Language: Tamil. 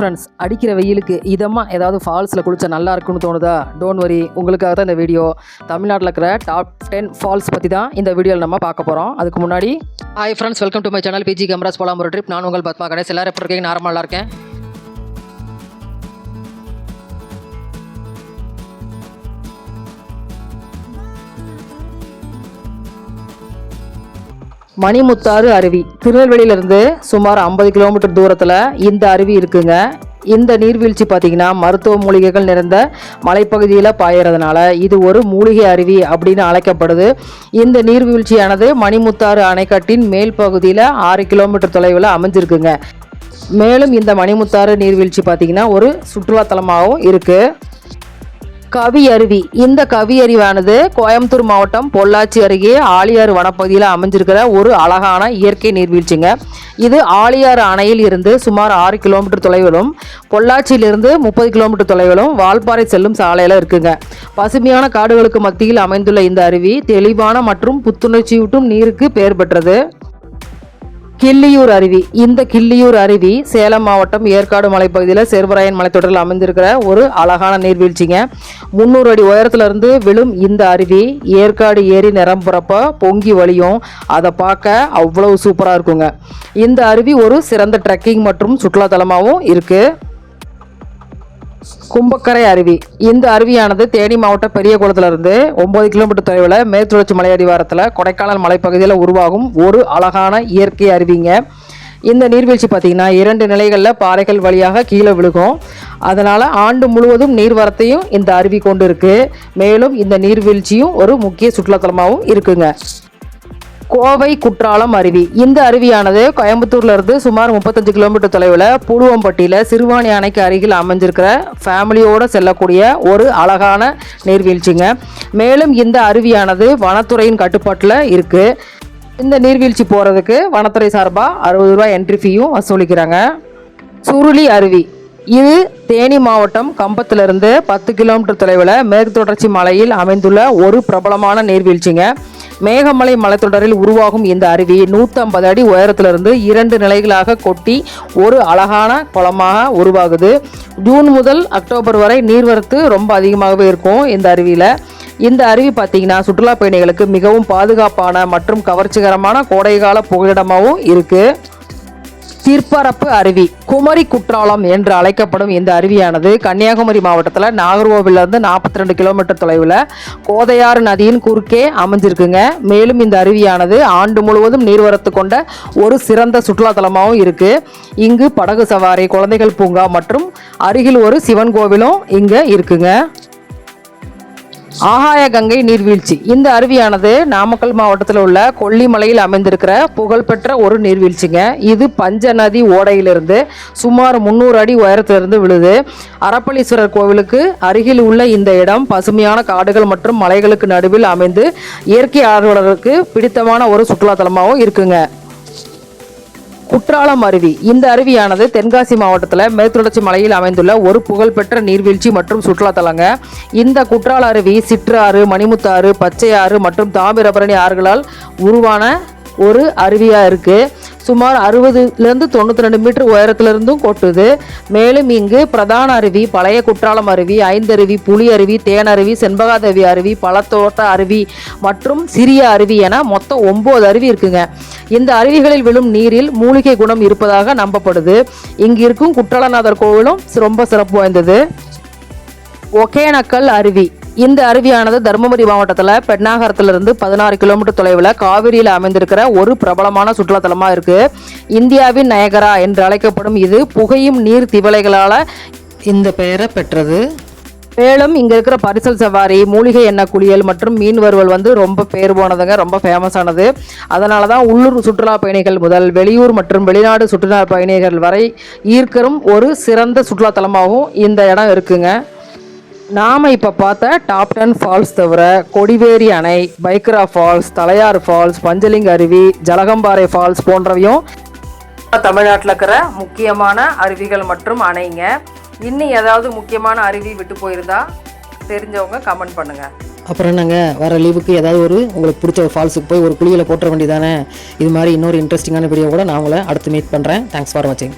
ஃப்ரெண்ட்ஸ், அடிக்கிற வெயிலுக்கு இதமாக ஏதாவது ஃபால்ஸில் குளிச்சா நல்லா இருக்குன்னு தோணுதா? டோன்ட் வரி, உங்களுக்காக தான் இந்த வீடியோ. தமிழ்நாட்டில் இருக்கிற டாப் 10 ஃபால்ஸ் பற்றி தான் இந்த வீடியோவில் நம்ம பார்க்க போகிறோம். அதுக்கு முன்னாடி hi friends, welcome to my channel PG cameras போலாம் ஒரு ட்ரிப். நான் உங்கள் பத்மா கணேஷ். எல்லாரும் எப்படி இருக்கீங்க? நார்மலாக இருக்கேன். மணிமுத்தாறு அருவி திருநெல்வேலியிலிருந்து சுமார் 50 கிலோமீட்டர் தூரத்தில் இந்த அருவி இருக்குங்க. இந்த நீர்வீழ்ச்சி பார்த்திங்கன்னா மருத்துவ மூலிகைகள் நிறைந்த மலைப்பகுதியில் பாயறதுனால இது ஒரு மூலிகை அருவி அப்படின்னு அழைக்கப்படுது. இந்த நீர்வீழ்ச்சியானது மணிமுத்தாறு அணைக்கட்டின் மேல் பகுதியில் 6 கிலோமீட்டர் தொலைவில் அமைஞ்சிருக்குங்க. மேலும் இந்த மணிமுத்தாறு நீர்வீழ்ச்சி பார்த்திங்கன்னா ஒரு சுற்றுலாத்தலமாகவும் இருக்குது. கவி அருவி. இந்த கவி அருவியானது கோயம்புத்தூர் மாவட்டம் பொள்ளாச்சி அருகே ஆழியாறு வனப்பகுதியில் அமைஞ்சிருக்கிற ஒரு அழகான இயற்கை நீர்வீழ்ச்சிங்க. இது ஆழியாறு அணையில் இருந்து சுமார் 6 கிலோமீட்டர் தொலைவிலும் பொள்ளாச்சியிலிருந்து 30 கிலோமீட்டர் தொலைவிலும் வால்பாறை செல்லும் சாலையில் இருக்குங்க. பசுமையான காடுகளுக்கு மத்தியில் அமைந்துள்ள இந்த அருவி தெளிவான மற்றும் புத்துணர்ச்சியூட்டும் நீருக்கு பெயர் பெற்றது. கிள்ளியூர் அருவி. இந்த கிள்ளியூர் அருவி சேலம் மாவட்டம் ஏற்காடு மலைப்பகுதியில் சேர்வராயன் மலைத்தொடரில் அமைந்திருக்கிற ஒரு அழகான நீர்வீழ்ச்சிங்க. 300 அடி உயரத்திலிருந்து விழும் இந்த அருவி ஏற்காடு ஏரி நிரம்புறப்ப பொங்கி வழியும். அதை பார்க்க அவ்வளவு சூப்பராக இருக்குங்க. இந்த அருவி ஒரு சிறந்த ட்ரெக்கிங் மற்றும் சுற்றுலாத்தலமாகவும் இருக்குது. கும்பக்கரை அருவி. இந்த அருவியானது தேனி மாவட்ட பெரிய குளத்திலிருந்து 9 கிலோமீட்டர் தொலைவில் மேற்கு தொடர்ச்சி மலையடிவாரத்தில் கொடைக்கானல் மலைப்பகுதியில் உருவாகும் ஒரு அழகான இயற்கை அருவிங்க. இந்த நீர்வீழ்ச்சி பார்த்திங்கன்னா 2 நிலைகளில் பாறைகள் வழியாக கீழே விழுகும். அதனால் ஆண்டு முழுவதும் நீர்வரத்தையும் இந்த அருவி கொண்டு இருக்குது. மேலும் இந்த நீர்வீழ்ச்சியும் ஒரு முக்கிய சுற்றுலாத்தலமாகவும் இருக்குங்க. கோவை குற்றாலம் அருவி. இந்த அருவியானது கோயம்புத்தூர்லேருந்து சுமார் 35 கிலோமீட்டர் தொலைவில் புழுவம்பட்டியில் சிறுவாணி அணைக்கு அருகில் அமைஞ்சிருக்கிற ஃபேமிலியோடு செல்லக்கூடிய ஒரு அழகான நீர்வீழ்ச்சிங்க. மேலும் இந்த அருவியானது வனத்துறையின் கட்டுப்பாட்டில் இருக்குது. இந்த நீர்வீழ்ச்சி போகிறதுக்கு வனத்துறை சார்பாக 60 ரூபாய் என்ட்ரி ஃபீயும் வசூலிக்கிறாங்க. சுருளி அருவி. இது தேனி மாவட்டம் கம்பத்திலிருந்து 10 கிலோமீட்டர் தொலைவில் மேற்கு தொடர்ச்சி மலையில் அமைந்துள்ள ஒரு பிரபலமான நீர்வீழ்ச்சிங்க. மேகமலை மலைத்தொடரில் உருவாகும் இந்த அருவி 150 அடி உயரத்திலிருந்து 2 நிலைகளாக கொட்டி ஒரு அழகான குளமாக உருவாகுது. ஜூன் முதல் அக்டோபர் வரை நீர்வரத்து ரொம்ப அதிகமாகவே இருக்கும் இந்த அருவியில். இந்த அருவி பார்த்திங்கன்னா சுற்றுலா பயணிகளுக்கு மிகவும் பாதுகாப்பான மற்றும் கவர்ச்சிகரமான கோடைகால புகலிடமாகவும் இருக்குது. தீர்ப்பரப்பு அருவி. குமரி குற்றாலம் என்று அழைக்கப்படும் இந்த அருவியானது கன்னியாகுமரி மாவட்டத்தில் நாகர்கோவிலிருந்து 42 கிலோமீட்டர் தொலைவில் கோதையாறு நதியின் குறுக்கே அமைஞ்சிருக்குங்க. மேலும் இந்த அருவியானது ஆண்டு முழுவதும் நீர்வரத்து கொண்ட ஒரு சிறந்த சுற்றுலாத்தலமாகவும் இருக்குது. இங்கு படகு சவாரி, குழந்தைகள் பூங்கா மற்றும் அருகில் ஒரு சிவன் கோவிலும் இங்கே இருக்குங்க. ஆகாய கங்கை நீர்வீழ்ச்சி. இந்த அருவியானது நாமக்கல் மாவட்டத்தில் உள்ள கொல்லிமலையில் அமைந்திருக்கிற புகழ்பெற்ற ஒரு நீர்வீழ்ச்சிங்க. இது பஞ்ச நதி ஓடையிலிருந்து சுமார் 300 அடி உயரத்திலிருந்து விழுது. அரப்பளீஸ்வரர் கோவிலுக்கு அருகில் உள்ள இந்த இடம் பசுமையான காடுகள் மற்றும் மலைகளுக்கு நடுவில் அமைந்து இயற்கை ஆர்வலர்களுக்கு பிடித்தமான ஒரு சுற்றுலாத்தலமாகவும் இருக்குங்க. குற்றாலம் அருவி. இந்த அருவியானது தென்காசி மாவட்டத்தில் மேற்கு தொடர்ச்சி மலையில் அமைந்துள்ள ஒரு புகழ்பெற்ற நீர்வீழ்ச்சி மற்றும் சுற்றுலாத்தலங்க. இந்த குற்றால அருவி சிற்றாறு, மணிமுத்தாறு, பச்சையாறு மற்றும் தாமிரபரணி ஆறுகளால் உருவான ஒரு அருவியாக இருக்குது. சுமார் 60லேருந்து 92 மீட்டர் உயரத்திலிருந்தும் கொட்டுது. மேலும் இங்கு பிரதான அருவி, பழைய குற்றாலம் அருவி, ஐந்தருவி, புலி அருவி, தேனருவி, செண்பகாதேவி அருவி, பழத்தோட்ட அருவி மற்றும் சிறிய அருவி என மொத்தம் 9 அருவி இருக்குங்க. இந்த அருவிகளில் விழும் நீரில் மூலிகை குணம் இருப்பதாக நம்பப்படுது. இங்கு இருக்கும் குற்றாலநாதர் கோவிலும் ரொம்ப சிறப்பு வாய்ந்தது. ஒகேனக்கல் அருவி. இந்த அருவியானது தருமபுரி மாவட்டத்தில் பெண்ணாகரத்திலிருந்து 16 கிலோமீட்டர் தொலைவில் காவிரியில் அமைந்திருக்கிற ஒரு பிரபலமான சுற்றுலாத்தலமாக இருக்குது. இந்தியாவின் நயகரா என்று அழைக்கப்படும் இது புகையும் நீர் திவலைகளால் இந்த பெயரை பெற்றது. மேலும் இங்கே இருக்கிற பரிசல் சவாரி, மூலிகை எண்ணெய் குளியல் மற்றும் மீன் வறுவல் ரொம்ப பேர் போனதுங்க, ரொம்ப ஃபேமஸானது. அதனால தான் உள்ளூர் சுற்றுலா பயணிகள் முதல் வெளியூர் மற்றும் வெளிநாடு சுற்றுலா பயணிகள் வரை ஈர்க்கரும் ஒரு சிறந்த சுற்றுலாத்தலமாகவும் இந்த இடம் இருக்குங்க. நாம் இப்போ பார்த்த டாப் 10 ஃபால்ஸ் தவிர கொடிவேரி அணை, பைக்கரா ஃபால்ஸ், தலையாறு ஃபால்ஸ், பஞ்சலிங்க அருவி, ஜலகம்பாறை ஃபால்ஸ் போன்றவையும் தமிழ்நாட்டில் இருக்கிற முக்கியமான அருவிகள் மற்றும் அணைங்க. இன்னும் ஏதாவது முக்கியமான அருவி விட்டு போயிருந்தா தெரிஞ்சவங்க கமெண்ட் பண்ணுங்கள். அப்புறம் நாங்கள் வர லீவுக்கு ஏதாவது உங்களுக்கு பிடிச்ச ஒரு ஃபால்ஸுக்கு போய் ஒரு குளியலை போட்டுற வேண்டியதானே. இது மாதிரி இன்னொரு இன்ட்ரெஸ்டிங்கான வீடியோ கூட நான் உங்களை அடுத்து மீட் பண்ணுறேன். தேங்க்ஸ் ஃபார் வாட்சிங்.